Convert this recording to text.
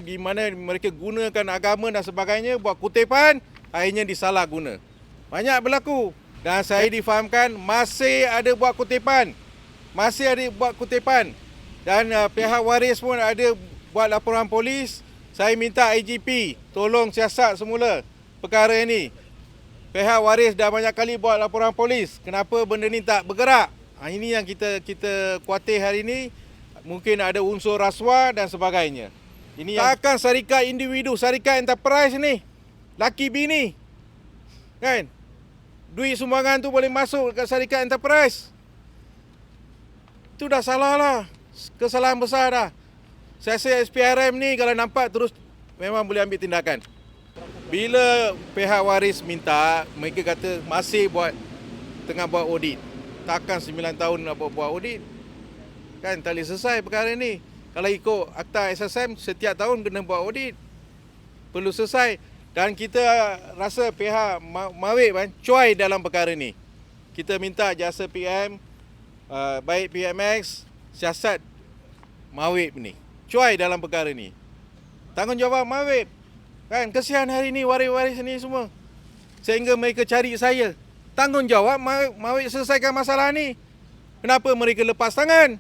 Di mana mereka gunakan agama dan sebagainya buat kutipan, akhirnya disalahguna. Banyak berlaku. Dan saya difahamkan masih ada buat kutipan. Dan pihak waris pun ada buat laporan polis. Saya minta IGP tolong siasat semula perkara ini. Pihak waris dah banyak kali buat laporan polis. Kenapa benda ni tak bergerak? Ini yang kita khuatir hari ini. Mungkin ada unsur rasuah dan sebagainya. Ini takkan syarikat individu, syarikat enterprise ni. Laki bini. Kan? Duit sumbangan tu boleh masuk ke syarikat enterprise. Itu dah salah lah. Kesalahan besar dah. Saya rasa SPRM ni kalau nampak terus memang boleh ambil tindakan. Bila pihak waris minta, mereka kata masih tengah buat audit. Takkan 9 tahun nak buat audit. Kan tak boleh selesai perkara ni. Kalau ikut Akta SSM, setiap tahun kena buat audit. Perlu selesai. Dan kita rasa pihak Mawib cuai dalam perkara ni. Kita minta jasa PM, baik PMX, siasat Mawib ni. Cuai dalam perkara ni. Tanggungjawab Mawib. Kan, kesian hari ni waris-waris ni semua. Sehingga mereka cari saya. Tanggungjawab Mawib selesaikan masalah ni. Kenapa mereka lepas tangan?